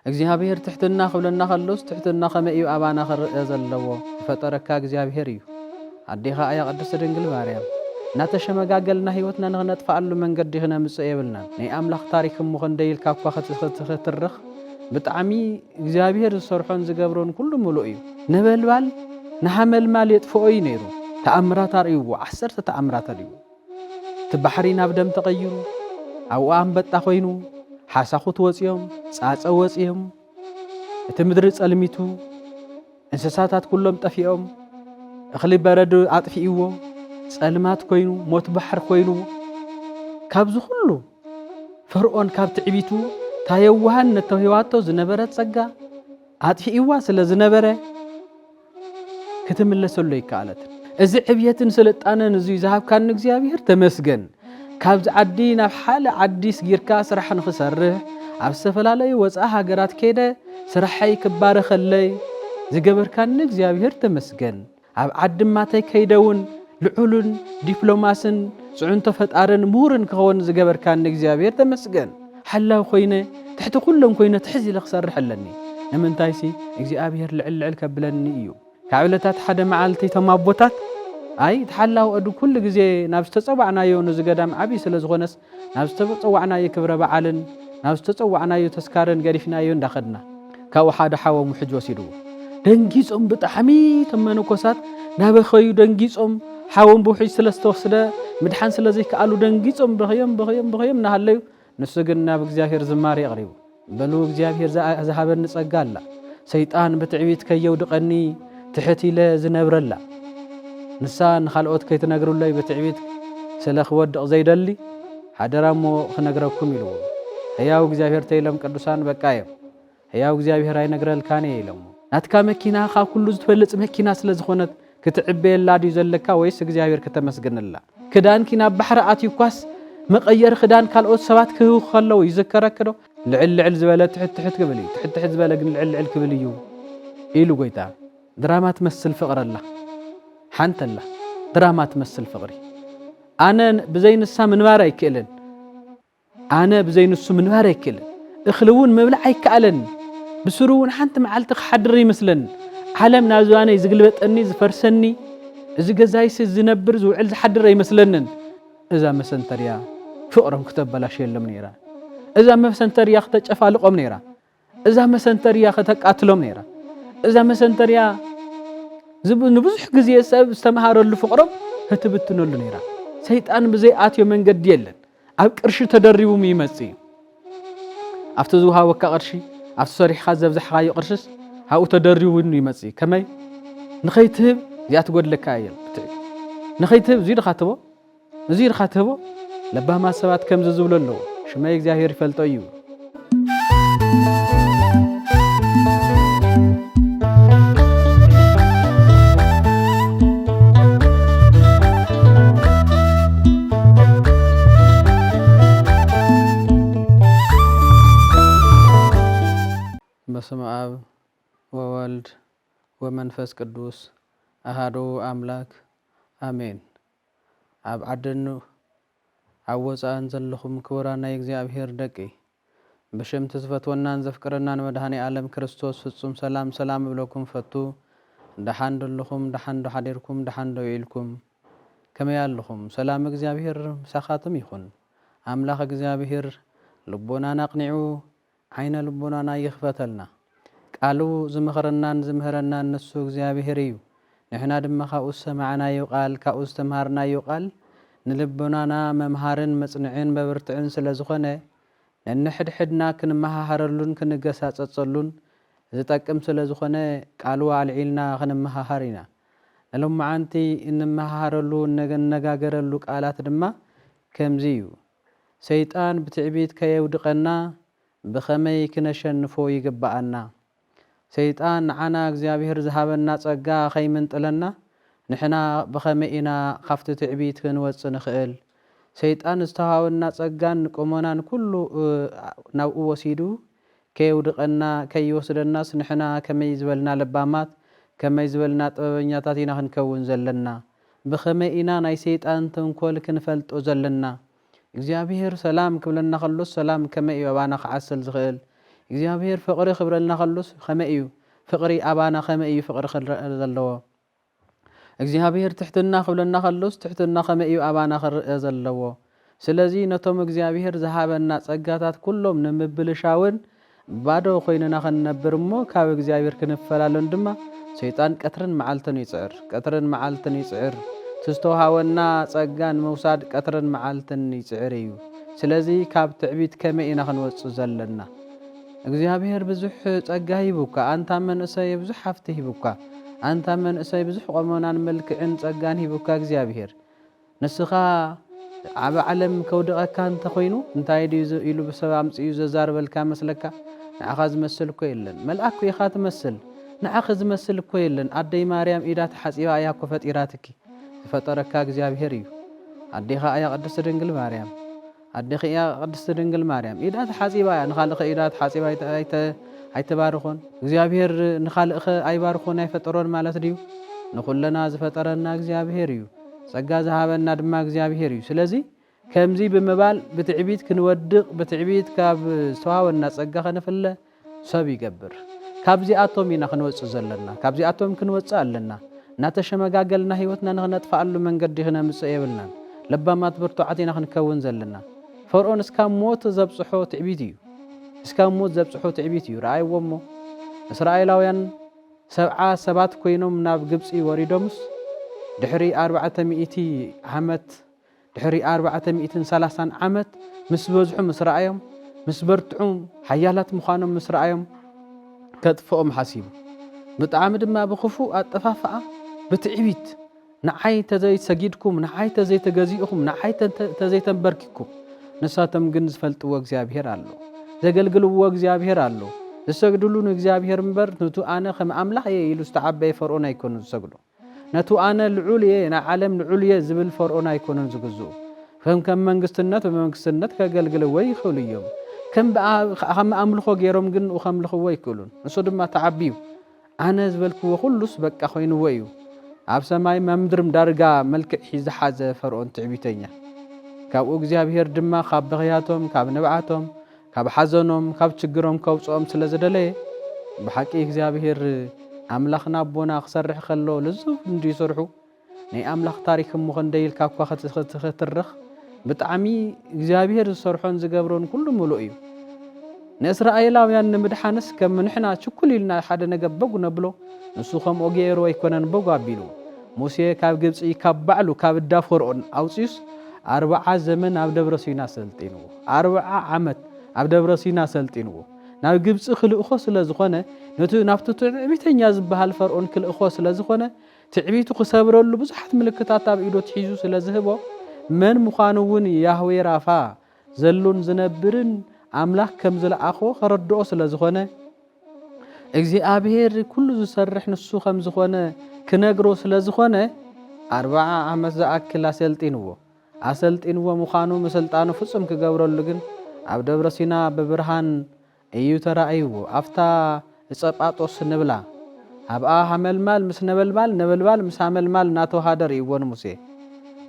እግዚአብሔር ትሕትና ክብለና ከሎስ ትሕትና ከመይ እዩ አባና ክርአ ዘለዎ ፈጠረካ እግዚአብሔር እዩ አዴኻ አያ ቅድስት ድንግል ማርያም ናተሸመጋገልና ህይወትና ንኽነጥፋሉ መንገዲ ክነምጽእ የብልና ናይ አምላኽ ታሪክ እሞ ክንደይልካ እኳ ክትትርኽ ብጣዕሚ እግዚአብሔር ዝሰርሖን ዝገብሮን ኩሉ ሙሉእ እዩ ነበልባል ንሓመልማል የጥፍኦ እዩ ነይሩ ተአምራት አርእይዎ 10 ተአምራት አርእይዎ ትባሕሪ ናብ ደም ተቀይሩ ኣብኡ አንበጣ ኮይኑ ሓሳኹት ወፂኦም ጻጸ ወፂኦም እቲ ምድሪ ጸልሚቱ እንስሳታት ኩሎም ጠፊኦም እኽሊ በረድ አጥፊእዎ ጸልማት ኮይኑ ሞት ባሕር ኮይኑ ካብዚ ሁሉ ፈርዖን ካብ ትዕቢቱ ታየዋሃን ነተውሂዋቶ ዝነበረ ጸጋ አጥፊእዋ ስለ ዝነበረ ክትምለሰሉ ይከኣለት እዚ ዕብየትን ስልጣነን እዚ ዝሃብካን እግዚአብሔር ተመስገን ካብዚ ዓዲ ናብ ሓለ ዓዲስ ጊርካ ስራሕ ንኽሰርሕ ኣብ ዝተፈላለዩ ወፃኢ ሃገራት ከይደ ስራሐይ ክባረኸለይ ዝገበርካን እግዚአብሔር ተመስገን ኣብ ዓዲ ማተይ ከይደውን ልዑልን ዲፕሎማስን ጽዑንቶ ፈጣርን ምሁርን ክኸውን ዝገበርካን እግዚአብሔር ተመስገን ሓላው ኮይነ ትሕቲ ኩሎም ኮይነ ትሕዚ ልኽሰርሕ ኣለኒ ንምንታይሲ እግዚአብሔር ልዕል ከብለኒ እዩ ካብ ዕለታት ሓደ መዓልቲ ተማቦታት አይ ተሓላው እዱ ኩሉ ግዜ ናብ ዝተጸዋዕናዮ ንዝገዳም ዓቢ ስለ ዝኾነስ ናብ ዝተጸዋዕናዮ ክብረ በዓልን ናብ ዝተጸዋዕናዮ ተስካርን ገሪፍናዮ እንዳኸድና ካብኡ ሓደ ሓወም ውሕጅ ወሲድዎ ደንጊጾም ብጣዕሚ ተመነኮሳት ናበኸዩ ደንጊጾም ሓወም ብውሕጅ ስለ ዝተወስደ ምድሓን ስለ ዘይከኣሉ ደንጊጾም በኸዮም እናሃለዩ ንሱ ግን ናብ እግዚአብሔር ዝማሬ ኣቕሪቡ በሉ እግዚአብሔር ዝሃበኒ ጸጋ ኣላ ሰይጣን ብትዕቢት ከየውድቐኒ ትሕት ኢለ ዝነብረላ ንሳ ንኻልኦት ከይትነግሩለይ በትዕቢት ስለ ክወድቕ ዘይደሊ ሓደራ እሞ ክነግረኩም ኢልዎ ሕያው እግዚአብሔር ተኢሎም ቅዱሳን በቃ እዮም ሕያው እግዚአብሔር ኣይነግረልካነ ኢሎም ናትካ መኪና ካብ ኩሉ ዝትፈልጽ መኪና ስለ ዝኾነት ክትዕበየላ ድዩ ዘለካ ወይስ እግዚአብሔር ከተመስግነላ ክዳንኪ ናብ ባሕሪ ኣትዩኳስ መቐየር ክዳን ካልኦት ሰባት ክህቡ ከለው ይዝከረክዶ ልዕል ዝበለ ትሕት ክብል እዩ ትሕት ዝበለ ግን ልዕል ክብል እዩ ኢሉ ጎይታ ድራማ ትመስል ፍቕረላ ሓንተላ ድራማ ትመስል ፍቕሪ ኣነ ብዘይንሳ ምንባር ኣይክእልን ኣነ ብዘይንሱ ምንባር ኣይክእልን እኽልውን ምብላዕ ኣይከኣለን ብስሩውን ሓንቲ መዓልቲ ክሓድር ይመስለን ዓለም ናብ ዝባነይ ዝግልበጠኒ ዝፈርሰኒ እዚ ገዛይስ ዝነብር ዝውዕል ዝሓድር ኣይመስለንን እዛ መሰንተርያ ፍቕሮም ክተበላሸሎም ነይራ እዛ መሰንተርያ ክተጨፋልቆም ነይራ እዛ መሰንተርያ ከተቃትሎም ነይራ እዛ መሰንተርያ ንብዙሕ ግዜ ሰብ ዝተምሃረሉ ፍቕሮም ክትብትነሉ ነይራ ሰይጣን ብዘይ ኣትዮ መንገዲ የለን ኣብ ቅርሺ ተደሪቡ ይመጽእ ኣብቲ ዝውሃበካ ቅርሺ ኣብቲ ሰሪሕካ ዘብዛሕካዮ ቅርሽስ ኣብኡ ተደሪቡ ይመጽእ ከመይ ንኸይትህብ እዚኣ ትጎድለካ እየ ንኸይትህብ እዚ ድኻ ትህቦ ለባማ ሰባት ከምዚ ዝብሎ ኣለዎ ሽመይ እግዚአብሔር ይፈልጦ እዩ በስመ አብ ወወልድ ወመንፈስ ቅዱስ አሃዱ አምላክ አሜን ኣብ ዓድኑ ኣብ ወፃእን ዘለኹም ክቡራን ናይ እግዚአብሔር ደቂ ብሽም ትዝፈትወናን ዘፍቅረናን መድኃኔ ዓለም ክርስቶስ ፍጹም ሰላም እብለኩም ፈቱ ደሓን ደለኹም ደሓን ሓዲርኩም ደሓን ደውኢልኩም ከመይ ኣለኹም ሰላም እግዚአብሔር ምሳኻትም ይኹን አምላኽ እግዚአብሔር ልቦናና አቅኒዑ ዓይነ ልቦናና ይኽፈተልና ቃሉ ዝምኽረናን ዝምህረናን ንሱ እግዚአብሔር እዩ ንሕና ድማ ካብኡ ሰማዕናዮ ቃል ካብኡ ዝተምሃርናዮ ቃል ንልቦናና መምሃርን መጽንዕን በብርትዕን ስለ ዝኾነ ነንሕድሕድና ክንመሃሃረሉን ክንገሳጸጸሉን ዝጠቅም ስለ ዝኾነ ቃሉ አልዒልና ክንመሃሃር ኢና ለሎማዓንቲ እንመሃሃረሉ ነጋገረሉ ቃላት ድማ ከምዚ እዩ ሰይጣን ብትዕቢት ከየውድቐና ብኸመይ ክነሸንፎ ይግባአና ሰይጣን ንዓና እግዚአብሔር ዝሃበና ጸጋ ኸይምንጥለና ንሕና ብኸመይ ኢና ካብቲ ትዕቢት ክንወፅእ ንኽእል ሰይጣን ዝተሃበና ጸጋን ቆመናን ኩሉ ናብኡ ወሲዱ ከየውድቐና ከይወስደናስ ንሕና ከመይ ዝበልና ለባማት ከመይ ዝበልና ጥበበኛታት ኢና ክንከውን ዘለና ብኸመይ ኢና ናይ ሰይጣን ተንኮል ክንፈልጦ ዘለና እግዚአብሔር ሰላም ክብለና ከሎ ሰላም ከመይ ባባና ክዓስል ዝኽእል እግዚአብሔር ፍቅሪ ክብረልና ከሉስ ከመይ እዩ ፍቅሪ አባና ከመይ እዩ ፍቅሪ ዘለዎ እግዚአብሔር ትሕትና ክብለና ከሉስ ትሕትና ከመይ እዩ አባና ክርአ ዘለዎ ስለዚ ነቶም እግዚአብሔር ዝሃበና ጸጋታት ኩሎም ንምብልሻውን ባዶ ኮይነና ከነብር እሞ ካብ እግዚአብሔር ክንፈላለን ድማ ሰይጣን ቀትርን መዓልትን ይጽዕር ቀትርን መዓልትን ይጽዕር ትስተውሃወና ጸጋን መውሳድ ቀትርን መዓልትን ይጽዕር እዩ ስለዚ ካብ ትዕቢት ከመይ ኢና ክንወጽእ ዘለና እግዚአብሔር ብዙሕ ጸጋ ይቡካ አንታ መንእሰይ ብዙሕ ሃፍቲ ይቡካ አንታ መንእሰይ ብዙሕ ቆመናን መልክዕን ጸጋን ይቡካ እግዚአብሔር ንስኻ ዓብ ዓለም ከውድቐካ እንተ ኮይኑ እንታይ ድዩ ኢሉ ብሰብ አምጽኡ ዘዛርበልካ መስለካ ንዓኻ ዝመስል እኮ የለን መልአክ ኢኻ ትመስል ንዓኻ ዝመስል እኮ የለን አደይ ማርያም ኢዳ ተሓጺባ እያ እኮ ፈጢራትኪ ዝፈጠረካ እግዚአብሔር እዩ አዴኻ እያ ቅድስት ድንግል ማርያም አዴኻ እያ ቅድስት ድንግል ማርያም ኢዳ ተሓጺባ እያ ንኻልኸ ኢዳ ተሓጺባ ኣይተባርኾን እግዚአብሔር ንኻልኸ ኣይባርኾን ኣይፈጠሮን ማለት ድዩ ንኹለና ዝፈጠረና እግዚአብሔር እዩ ጸጋ ዝሃበና ድማ እግዚአብሔር እዩ ስለዚ ከምዚ ብምባል ብትዕቢት ክንወድቕ ብትዕቢት ካብ ዝተዋወና ጸጋ ከነፍለ ሰብ ይገብር ካብዚኣቶም ኢና ክንወጽእ ዘለና ካብዚኣቶም ክንወጽእ ኣለና እናተሸመጋገልና ህይወትና ንኽነጥፋኣሉ መንገዲ ክነምጽእ የብልናን ለባማት ብርቱዓት ኢና ክንከውን ዘለና ፈርዖን እስካብ ሞት ዘብጽሖ ትዕቢት እዩ እስካብ ሞት ዘብጽሖ ትዕቢት እዩ ረኣይዎሞ እስራኤላውያን 70 ሰባት ኮይኖም ናብ ግብጺ ወሪዶምስ ድሕሪ 400 ዓመት ድሕሪ 430 ዓመት ምስ በዝሑ ምስ ረኣዮም ምስ በርትዑም ሓያላት ምዃኖም ምስ ረኣዮም ከጥፍኦም ሓሲቡ ብጣዕሚ ድማ ብኽፉእ ኣጠፋፍኣ ብትዕቢት ንዓይ ተዘይሰጊድኩም ንዓይ ተዘይተገዚእኹም ንዓይ ተዘይተንበርኪኩም ንሳቶም ግን ዝፈልጥዎ እግዚአብሔር ኣሎ ዘገልግልዎ እግዚአብሔር ኣሎ ዝሰግድሉ ንእግዚአብሔር እምበር ነቱ ኣነ ከም ኣምላኽ እየ ኢሉ ዝተዓበየ ፈርዖን ኣይኮኑ ዝሰግዱ ነቱ ኣነ ልዑል እየ ናይ ዓለም ልዑል እየ ዝብል ፈርዖን ኣይኮኑን ዝግዝኡ ከም መንግስትነት በመንግስትነት ከገልግልዎ ይኽእሉ እዮም ከም ኣምልኾ ገይሮም ግን ከምልኽዎ ይክእሉን ንሱ ድማ ተዓቢዩ ኣነ ዝበልክዎ ኩሉስ በቃ ኮይኑዎ እዩ ኣብ ሰማይ መምድርም ዳርጋ መልክዕ ሒዝሓዘ ፈርዖን ትዕቢተኛ ካብኡ እግዚአብሔር ድማ ካብ በኽያቶም ካብ ንብዓቶም ካብ ሓዘኖም ካብ ችግሮም ከውፅኦም ስለ ዝደለየ ብሓቂ እግዚአብሔር ኣምላኽና ኣቦና ክሰርሕ ከሎ ልዙብ እንዲሰርሑ ናይ ኣምላኽ ታሪክ እሞ ክንደይልካ እኳ ክትትርኽ ብጣዕሚ እግዚአብሔር ዝሰርሖን ዝገብሮን ኩሉ ምሉእ እዩ ንእስራኤላውያን ንምድሓንስ ከም ንሕና ችኩል ኢልና ሓደ ነገር በጉ ነብሎ ንሱ ከምኦ ገይሩ ኣይኮነን በጉ ኣቢሉ ሙሴ ካብ ግብፂ ካብ ባዕሉ ካብ እዳ ፈርዖን ኣውፂዩስ 40 ዘመን ኣብ ደብረ ሲና ሰልጢንዎ 40 ዓመት ኣብ ደብረ ሲና ሰልጢንዎ ናብ ግብፂ ክልእኾ ስለ ዝኾነ ነቱ ናብቲ ትዕቢተኛ ዝበሃል ፈርዖን ክልእኾ ስለ ዝኾነ ትዕቢቱ ክሰብረሉ ብዙሓት ምልክታት ኣብ ኢዶ ሒዙ ስለ ዝህቦ መን ምዃኑ እውን ያህዌ ራፋ ዘሉን ዝነብርን ኣምላኽ ከም ዝለኣኾ ከረድኦ ስለ ዝኾነ እግዚአብሔር ኩሉ ዝሰርሕ ንሱ ከም ዝኾነ ክነግሮ ስለ ዝኾነ 40 ዓመት ዝኣክል ኣሰልጢንዎ ምዃኑ ምስልጣኑ ፍጹም ክገብረሉ ግን ኣብ ደብረ ሲና ብብርሃን እዩ ተራእይዎ ኣፍታ ጸጳጦስ ንብላ ኣብኣ ሓመልማል ምስ ነበልባል ነበልባል ምስ ሓመልማል እናተዋሃደ ርእይዎን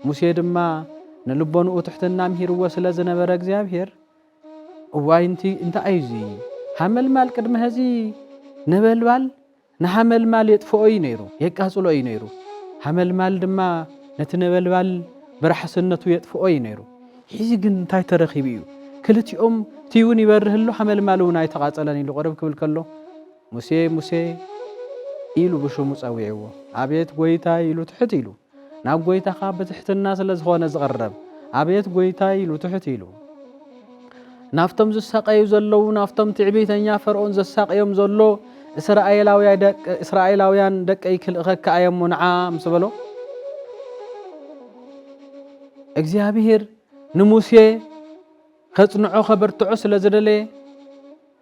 ሙሴ ድማ ንልቦንኡ ትሕትና ምሂርዎ ስለ ዝነበረ እግዚአብሔር እዋይ እንታይ እዩ ሓመልማል ቅድሚ ሕዚ ነበልባል ንሓመልማል የጥፍኦ እዩ ነይሩ የቃጽሎ እዩ ነይሩ ሓመልማል ድማ ነቲ ነበልባል ብራሕስነቱ የጥፍኦ እዩ ነይሩ ሕዚ ግን እንታይ ተረኺቡ እዩ ክልቲኦም ቲውን ይበርህሉ ሓመልማል እውን ኣይተቃጸለን ኢሉ ቅርብ ክብል ከሎ ሙሴ ኢሉ ብሽሙ ጸዊዕዎ አቤት ጎይታ ኢሉ ትሕት ኢሉ ናብ ጎይታኻ በትሕትና ስለ ዝኾነ ዝቐረብ አቤት ጎይታ ኢሉ ትሕት ኢሉ ናፍቶም ዝሳቀዩ ዘለው ናፍቶም ትዕቢተኛ ፈርዖን ዘሳቀዮም ዘሎ እስራኤላውያን ደቀይ ክልእኸካ እዮም ንዓ ምስ በሎ እግዚአብሔር ንሙሴ ከጽንዖ ኸበርትዖ ስለ ዝደለየ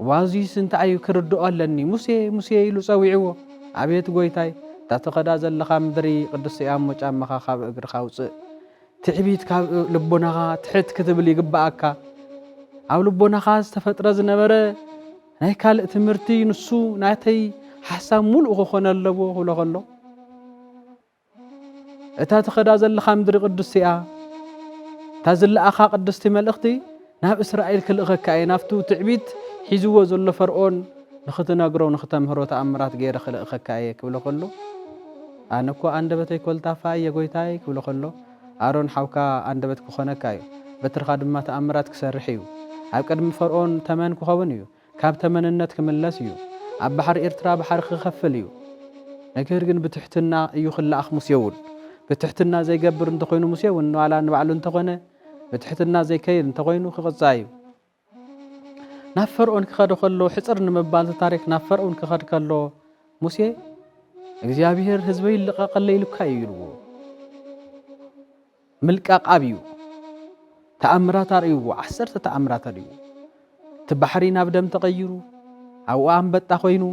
ዋዚስ እንታይ ክርድኦ ኣለኒ ሙሴ ኢሉ ጸዊዕዎ አቤት ጎይታይ ታተኸዳ ዘለኻ ምድሪ ቅዱስ እያሞ ጫማኻ ካብ እግርኻ ውፅእ ትዕቢት ካብ ልቦናኻ ትሕት ክትብል ይግባኣካ ኣብ ልቦናኻ ዝተፈጥረ ዝነበረ ናይ ካልእ ትምህርቲ ንሱ ናተይ ሓሳብ ሙሉእ ክኾነ ኣለዎ ክብሎ ከሎ እታ ተኸዳ ዘለኻ ምድሪ ቅዱስ እያ ታዝለኣኻ ቅድስቲ መልእኽቲ ናብ እስራኤል ክልእኸካ እየ ናፍቱ ትዕቢት ሒዝዎ ዘሎ ፈርዖን ንኽትነግሮ ንኽተምህሮ ተኣምራት ገይረ ክልእኸካ እየ ክብሎ ከሎ ኣነ እኮ አንደበተይ ኮልታፋ እየ ጎይታዬ ክብሎ ከሎ ኣሮን ሓውካ አንደበት ክኾነካ እዩ በትርኻ ድማ ተኣምራት ክሰርሕ እዩ ኣብ ቅድሚ ፈርዖን ተመን ክኸውን እዩ ካብ ተመንነት ክምለስ እዩ ኣብ ባሕሪ ኤርትራ ባሕሪ ክኸፍል እዩ ነገር ግን ብትሕትና እዩ ክለኣኽ ሙሴ እውን ብትሕትና ዘይገብር እንተኾይኑ ሙሴ እውን ዋላ ንባዕሉ እንተኾነ ብትሕትና ዘይከይድ እንተኾይኑ ክቕፃ እዩ ናብ ፈርዖን ክኸድ ከሎ ሕፅር ንምባል ታሪክ ናብ ፈርዖን ክኸድ ከሎ ሙሴ እግዚአብሔር ህዝበይ ልቀቀለይ ኢሉካ ይልዎ ምልቃቅ ኣብዩ ተኣምራት ኣርእይዎ 10 ተኣምራት ኣርእይዎ ትባሕሪ ናብ ደም ተቐይሩ ኣብኡ አንበጣ ኮይኑ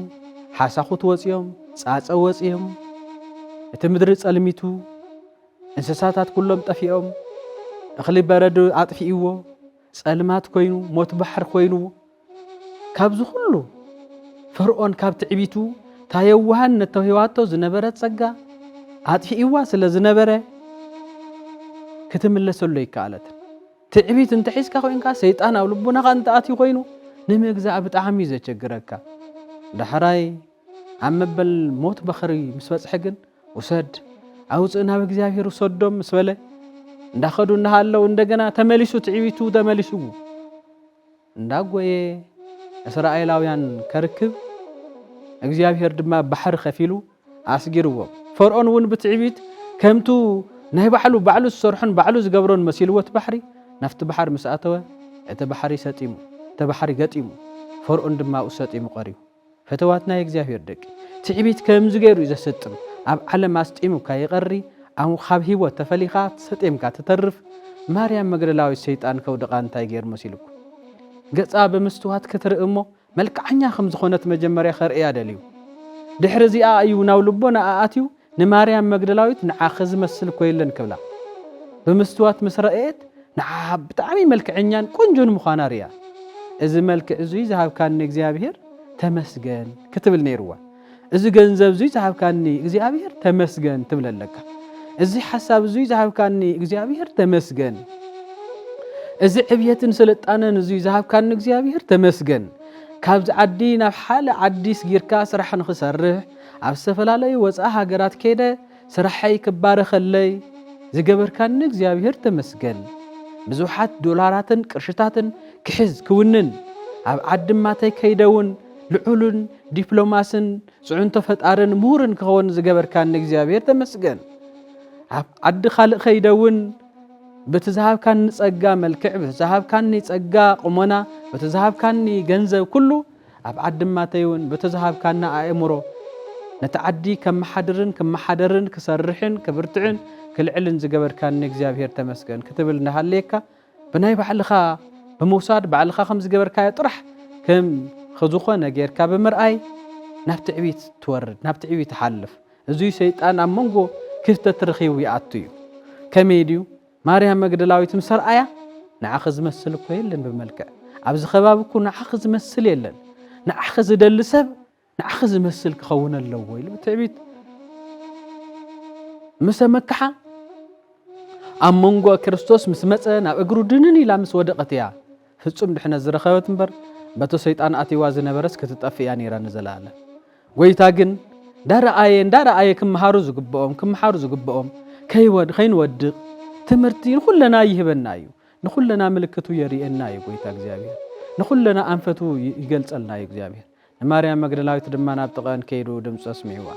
ሓሳኹት ወፂኦም ጻጸ ወፂኦም እቲ ምድሪ ጸልሚቱ እንስሳታት ኩሎም ጠፊኦም እኽሊ በረድ ኣጥፊእዎ ጸልማት ኮይኑ ሞት ባሕር ኮይኑ ካብዙ ሁሉ ፈርዖን ካብ ትዕቢቱ ታየዋሃን ነተውሂዋቶ ዝነበረ ጸጋ ኣጥፊእዋ ስለ ዝነበረ ክትምለሰሉ ይከኣለት ትዕቢት እንተሒዝካ ኮይንካ ሰይጣን ኣብ ልቡናኻ እንተኣትዩ ኮይኑ ንምግዛእ ብጣዕሚ ዘቸግረካ ዳሕራይ ኣብ መበል ሞት በኽሪ ምስ በጽሐ ግን ውሰድ ኣውፅእ ናብ እግዚአብሔር ውሰዶም ምስ በለ እንዳኸዱ እንዳሃለው እንደገና ተመሊሱ ትዕቢቱ ተመሊሱ እንዳጎየ እስራኤላውያን ከርክብ እግዚአብሔር ድማ ባሕር ከፊሉ ኣስጊርዎ ፈርዖን እውን ብትዕቢት ከምቱ ናይ ባዕሉ ዝሰርሑን ባዕሉ ዝገብሮን መሲልዎት ባሕሪ ናፍቲ ባሕር ምስ ኣተወ እቲ ባሕሪ ሰጢሙ እቲ ባሕሪ ገጢሙ ፈርዖን ድማ ሰጢሙ ቀሪቡ ፈተዋትና የእግዚአብሔር ደቂ ትዕቢት ከምዚ ገይሩ ዘሰጥም ኣብ ዓለም ኣስጢሙካ ይቐሪ ኣብ ካብ ሂወት ተፈሊኻ ሰጢምካ ትተርፍ ማርያም መግደላዊት ሰይጣን ከውድቓ እንታይ ገይር መሲልኩ ገጻ ብምስትዋት ክትርእሞ መልክዓኛ ከም ዝኾነት መጀመርያ ኸርእያ ደልዩ ድሕሪ እዚኣ እዩ ናብ ልቦና ኣኣትዩ ንማርያም መግደላዊት ንዓኸ ዝመስል ኮይለን ክብላ ብምስትዋት ምስ ረአየት ንዓ ብጣዕሚ መልክዐኛን ቆንጆን ምዃና ርያ እዚ መልክዕ እዙይ ዝሃብካኒ እግዚአብሔር ተመስገን ክትብል ነይርዋ እዚ ገንዘብ እዙይ ዝሃብካኒ እግዚአብሔር ተመስገን ትብለለካ እዚ ሓሳብ እዙይ ዝሃብካኒ እግዚአብሔር ተመስገን እዚ ዕብየትን ስልጣነን እዙይ ዝሃብካኒ እግዚአብሔር ተመስገን ካብዚ ዓዲ ናብ ሓለ ዓዲስ ጊርካ ስራሕ ንኽሰርሕ ኣብ ዝተፈላለዩ ወፃኢ ሃገራት ከይደ ስራሐይ ክባረኸለይ ዝገበርካኒ እግዚአብሔር ተመስገን ብዙሓት ዶላራትን ቅርሽታትን ክሕዝ ክውንን ኣብ ዓዲ ማተይ ከይደውን ልዑልን ዲፕሎማስን ጽዑንቶ ፈጣርን ምሁርን ክኸውን ዝገበርካኒ እግዚአብሔር ተመስገን ኣብ ዓዲ ካልእ ከይደውን በተዛሃብካኒ ጸጋ መልክዕ በተዛሃብካኒ ጸጋ ቁመና በተዛሃብካኒ ገንዘብ ኩሉ ኣብ ዓዲ ማተይውን በተዛሃብካና ኣእምሮ ነቲ ዓዲ ከመሓደርን ክሰርሕን ክብርትዕን ክልዕልን ዝገበርካኒ እግዚአብሔር ተመስገን ክትብል እንዳሃለየካ ብናይ ባዕልኻ ብምውሳድ ባዕልኻ ከም ዝገበርካዮ ጥራሕ ከም خذوخنا غير كاب مرأي نبت عبيت تورد نبت عبيت حلف زي شيطان أمانجو كيف تترخي ويعطيو كميديو مريم مجدلاويت مسر آية نأخذ مسل كويلن بملكة عبز خبابكو نأخذ مسل يلن نأخذ دلسب نأخذ مسل كخونا اللويل بتعبيت مسمكحة أمانجو كريستوس مسمتنا أجرو دنني لامس ودقتيا فتصوم دحنا زرخوات مبر بتو سيطان أتيواز نبرس كتتأفي يعني ران زلالة ويتاجن دار آية كم حارز قبهم كيود خين ود تمرتين كلنا يهبنا يو نخلنا ملكتو يرينا يو ويتاج زابير نخلنا أنفتو يجلس لنا يو زابير مريم مجدلاويت دمنا بتقان كيرو دمس اسمعوا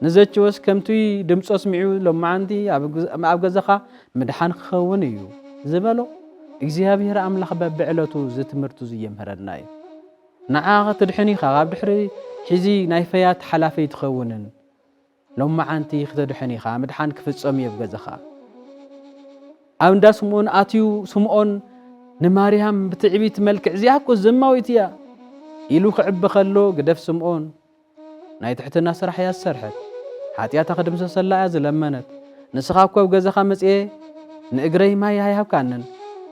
نزلت وس كمتوي دمس اسمعوا لما عندي أبغزخا مدحان خونيو زبالو እግዚአብሔር አምላኽ በብዕለቱ ዝትምርቱ ዝየምህረናይ ንዓኸ ትድሕኒ ካብ ድሕሪ ሕዚ ናይ ፈያት ሓላፈይ ትኸውንን ሎማ ዓንቲ ክትድሕኒ ምድሓን ክፍጸም ይብገዘኻ ኣብ እንዳ ስምዖን ኣትዩ ስምዖን ንማርያም ብትዕቢት መልክዕ እዚኣኮ ዘማዊት እያ ኢሉ ክዕቢ ከሎ ግደፍ ስምዖን ናይ ትሕትና ስራሕ እያ ዝሰርሐት ሓጢኣታ ክድምሰሰላ እያ ዝለመነት ንስኻ እኮ ኣብ ገዛኻ መፅአ ንእግረይ ማይ ሃይሃብካንን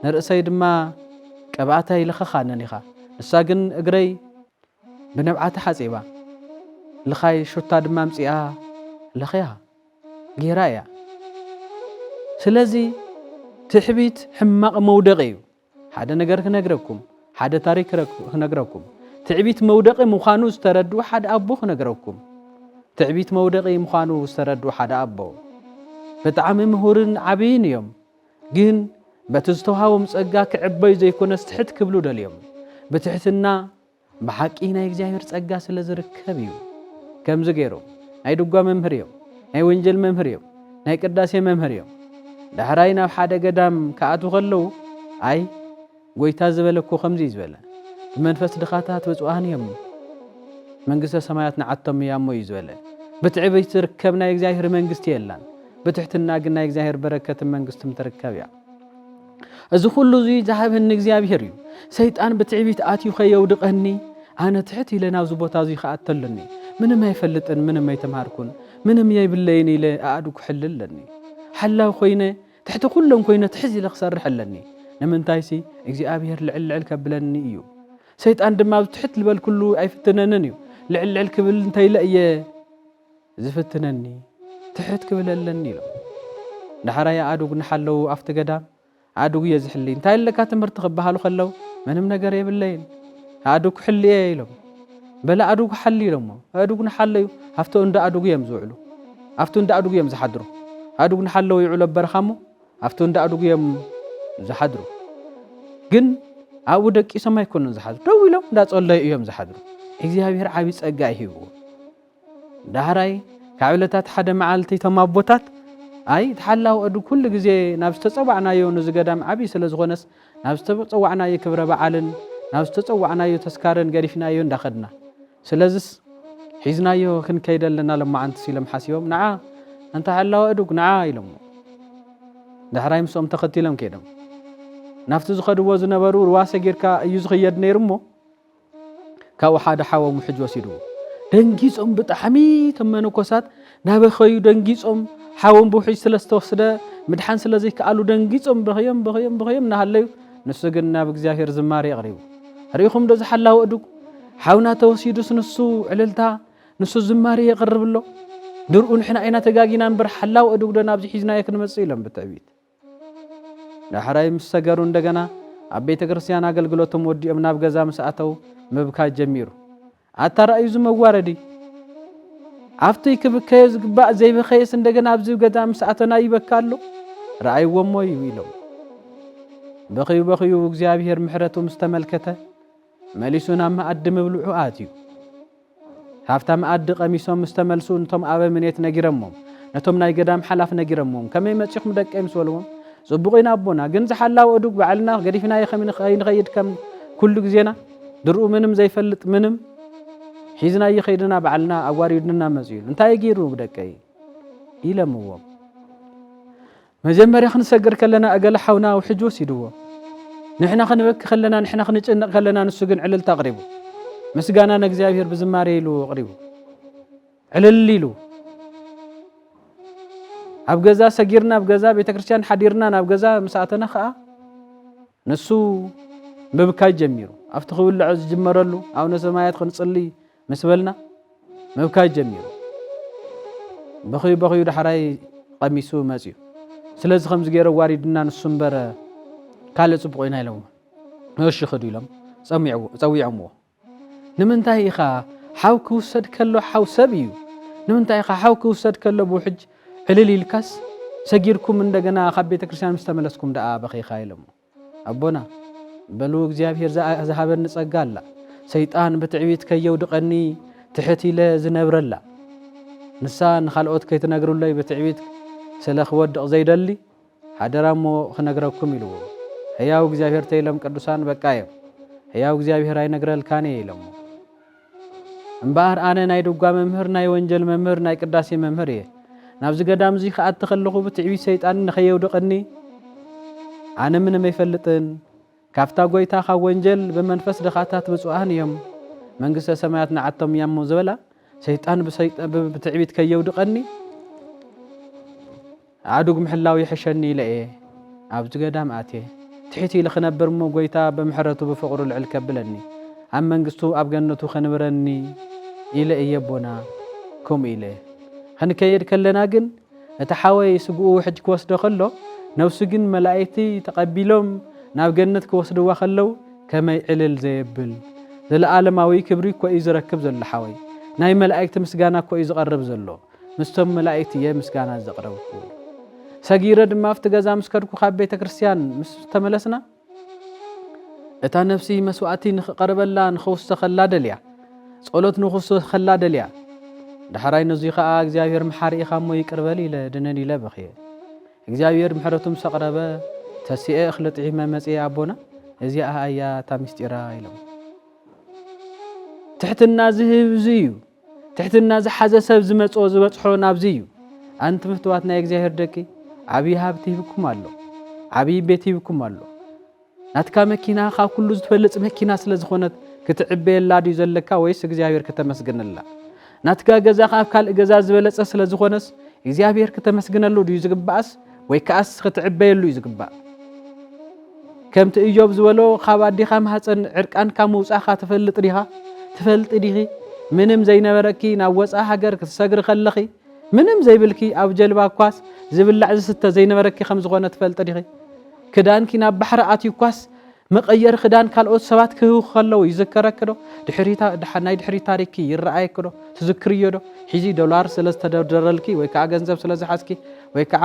نرأسي دما كبعتها يلخخانا نخا نساقن اقري بنبعات حاسيبا لخاي شرطة دما مسيئا لخيها قيرايا سلازي تحبيت حماق مودغيو هذا نقرك نقربكم حدا تاريخ خنقركم تعبيت مودقي مخانو استردو حدا أبو خنقركم تعبيت مودقي مخانو استردو حدا أبو بتعم مهورن عبين يوم جن بتزتوهاوم صقا كعبي زي كون استحت كبلو داليوم بتحتنا بحقينا يجزاهير صقا سلازركبيو كم زغيرو اي دغوا ممهريو اي ونجل ممهريو اي قداسي ممهريو دحراينا بحدا قدام كاتو خلو اي ጎይታ ዝበለኮ ከምዚ ዝበለ መንፈስ ድኻታት በጽዋህን የም መንግስተ ሰማያት ንዓቶም ያሞ ይዝበለ በትዕበይ ትርከብና እግዚአብሔር መንግስት የላን በትሕትና ግን እግዚአብሔር በረከት መንግስትም ተርከብያ እዚ ሁሉ እዚ ዛሃብን እግዚአብሔር እዩ ሰይጣን በትዕቢት አትዩ ከየውድቀኒ አነ ትሕት ኢለና ኣብዚ ቦታ እዚ ከአተልኒ ምንም አይፈልጥን ምንም አይተማርኩን ምንም ይብለይን ኢለ አዱ ክሕልልኒ ሓላው ኮይነ ትሕት ኩሎም ኮይነ ትሕዚ ለክሰርሕለኒ نمنتايسي እግዚአብሔር ልዕልዕል ከብለኒ እዩ ሰይጣን ድማ ብትሕት ልበል ኩሉ አይፍትነንን እዩ ልዕልዕል ክብል እንታይ ለየ ዝፍትነኒ ትሕት ክብለለኒ ኢሎ ዳሕራይ አዱግ ንሓለው አፍተ ገዳም አዱግ የዝሕሊ እንታይ ለካ ትምህርት ክባሃሉ ከለው ምንም ነገር የብለይን አዱግ ሕልየ ኢሎም በላ አዱግ ሓሊ ኢሎም አዱግ ንሓለዩ አፍቶ እንደ አዱግ የም ዝውዕሉ አፍቶ እንደ አዱግ የም ዝሓድሩ አዱግ ንሓለው ይውዕሉ በረኻሞ አፍቶ እንደ አዱግ የም ዝሓድሩ ግን አው ደቂ ሰማይ ኮን ዝሓድሩ ደው ኢሎም እንዳጸለዩ እዮም ዝሓድሩ እግዚአብሔር ዓቢ ጸጋ ይሂቡ ዳህራይ ካብለታት ሓደ መዓልቲ ተማቦታት አይ ተሐላው አዱ ኩሉ ግዜ ናብ ዝተጸዋዕናዮ ንዝገዳም ዓቢ ስለ ዝኾነስ ናብ ዝተጸዋዕናዮ ክብረ በዓልን ናብ ዝተጸዋዕናዮ ተስካረን ገሪፍናዮ እንዳኸድና ስለዚስ ሒዝናዮ ክንከይደለና ለማዓንቲ ሲለም ሓሲቦም ንዓ እንተ ሓላው አዱ ንዓ ኢሎም ዳህራይ ምሶም ተኸቲሎም ከይዶም ናፍቲ ዝኸድዎ ዝነበሩ ሩዋሰ ጌርካ እዩ ዝኽየድ ነይሩሞ ካብ ሓደ ሓወም ሕጅ ወሲዱ ደንጊጾም ብጣዕሚ ተመነኮሳት ናበኸዩ ደንጊጾም ሓወም ብውሕጅ ስለስተወስደ ምድሓን ስለዘይ ከኣሉ ደንጊጾም በኸዮም ናሃለዩ ንሱ ግን ናብ እግዚአብሔር ዝማሬ የቕሪቡ ርኢኹም ዶ ዝሓላው አዱግ ሓውና ተወሲዱስ ንሱ ዕልልታ ንሱ ዝማሬ የቕርብሎ ድርኡ ንሕና ኢና ተጋጊና ንበር ሓላው አዱግ ዶ ናብዚ ሒዝናዮ ክንመጽእ ኢሎም ብትዕቢት ዳሕራይ ምሰገሩ እንደገና ኣብ ቤተ ክርስቲያን አገልግሎቶም ወዲኦም ናብ ገዛ መስኣተው መብካት ጀሚሩ አታራዩ ዝመዋረዲ አፍቲ ክብከየ ዝግባእ ዘይበኸየስ እንደገና ኣብዚ ገዛ መስኣተና ይበካሉ ረአይዎሞ ይብሎም በኸዩ እግዚአብሔር ምሕረቱ ምስተመልከተ መሊሱና ማዕድ ምብልዑ አትዩ ሃፍታ ማዕድ ቀሚሶም ምስተመልሱ እንቶም አበ ምኔት ነጊረሞም ነቶም ናይ ገዳም ሓላፍ ነጊረሞም ከመይ መጽኹም ደቀም ስወልዎም ጽቡቂና አቦና ግን ዝሓላው አዱግ በዓልና ገዲፍና የኸሚን ኸይድ ከም ኩሉ ግዜና ድርኡ ምንም ዘይፈልጥ ምንም ሒዝና ይኸይድና በዓልና አዋሪድና መጽዩ እንታይ ገይሩ ደቀይ ኢለምዎም መጀመርያ ክንሰግር ከለና አገለ ሓውና ውሕጅ ወሲድዎ ንሕና ክንበክ ከለና ንሕና ክንጭንቕ ከለና ንሱ ግን ዕልልታ አቕሪቡ ምስጋና ንእግዚአብሔር ብዝማሬ ኢሉ አቕሪቡ ዕልል ኢሉ ኣብ ገዛ ሰጊርና ኣብ ገዛ ቤተክርስቲያን ሓዲርና ናብ ገዛ መስኣተና ኸኣ ንሱ ምብካይ ጀሚሩ ኣብቲ ክብልዖ ዝጅመረሉ ኣቡነ ሰማያት ክንጽሊ መስበልና ምብካይ ጀሚሩ በኸዩ ዳሕራይ ቀሚሱ መጽዩ ስለዚ ከምዚ ገይረ ዋሪድና ንሱ እምበር ካልእ ጽቡቕ ኢና ኢሎም እሺ ኸዱ ኢሎም ጸዊዖምዎ ንምንታይ ኢኻ ሓው ክውሰድ ከሎ ሓው ሰብ እዩ ንምንታይ ኢኻ ሓው ክውሰድ ከሎ ብውሕጅ ዕልል ኢልካስ ሰጊርኩም እንደገና ካብ ቤተ ክርስቲያን ምስተመለስኩም ደኣ በኺኻ ኢሎም አቦና በሉ እግዚአብሔር ዝሃበኒ ጸጋ ኣላ ሰይጣን ብትዕቢት ከየውድቐኒ ትሕት ኢለ ዝነብረላ ንሳ ንኻልኦት ከይትነግሩለይ ብትዕቢት ስለ ክወድቕ ዘይደሊ ሓደራ እሞ ክነግረኩም ኢልዎ ሕያው እግዚአብሔር ተኢሎም ቅዱሳን በቃ እዮም ሕያው እግዚአብሔር ኣይነግረልካነ ኢሎም እምበኣር ኣነ ናይ ድጓ መምህር ናይ ወንጀል መምህር ናይ ቅዳሴ መምህር እየ ናብዚ ገዳም እዚ ከኣቲ ከለኹ ብትዕቢት ሰይጣን ንኸየውድቐኒ ኣነ ምንም ኣይፈልጥን ካብታ ጎይታ ካብ ወንጀል ብመንፈስ ድኻታት ብፅዋህን እዮም መንግስተ ሰማያት ንዓቶም እያሞ ዝበላ ሰይጣን ብትዕቢት ከየውድቐኒ አዱግ ምሕላው ይሕሸኒ ኢለ እየ ኣብዚ ገዳም ኣትየ ትሕት ኢለ ክነብር እሞ ጎይታ ብምሕረቱ ብፍቕሩ ልዕል ከብለኒ ኣብ መንግስቱ ኣብ ገነቱ ከንብረኒ ኢለ እየ ቦና ከምኡ ኢለ ክንከይድ ከለና ግን እቲ ሓወይ ስጉኡ ሕጅ ክወስዶ ከሎ ነብሱ ግን መላእክቲ ተቐቢሎም ናብ ገነት ክወስድዋ ከለው كما يعلل زيبل زلعالماوي كبري كوي زركب زل حوي ناي ملائكة مسجانا كوي زقرب زلو مستم ملائكة يه مسجانا زقرب كول سجيرة دم أفتجازا مسكركو خاب بيت كريستيان مستملسنا اتا نفسي مسواتي قرب الله نخوص خلا دليا صلوت نخوص خلا دليا دحراي نزيخا اغزابير محاري خامو يقربلي لدنني لبخيه اغزابير محرتم سقربه تسيئ اخلط عيما مصي ابونا ازيا ايا تامستيرا يلو تحتنا زهب زيو تحتنا زحازه سب زمصو زبصحو نابزيو انت مفتواتنا اغزابير دقي عبي هابتي بكم الله عبي بيتي بكم الله ناتكا مكينا خا كله زتفلص مكينا ስለዝኾነት ክትዕበየላ ዲ ዘለካ ወይስ እግዚአብሔር ከተመስገነላ ናትካ ገዛ ካብ ካል ገዛ ዝበለጸ ስለዝኾነስ እግዚአብሔር ከተመስገነሉ ዲ ዝግባስ ወይ ካስ ክትዕበየሉ ይዝግባ ከምቲ ኢዮብ ዝበሎ ካብ አዲኻ ማህፀን ዕርቃን ካብ መውጻኻ ተፈልጥ ዲኺ ምንም ዘይነበረኪ ናብ ወጻ ሃገር ክትሰግር ከለኺ ምንም ዘይብልኪ ኣብ ጀልባ ኳስ ዝብላዕ ዝስተ ዘይነበረኪ ከም ዝኾነ ተፈልጥ ዲኺ كدان كنا بحر آتيوكاس مقير خدان كالأوت سبات كهو خلوا يذكرك كده دحناي دحري تاريخي يرأي كده تذكريه ده حيزي دولار سلس تدرلكي ويكا جنزب سلس حاسكي ويكا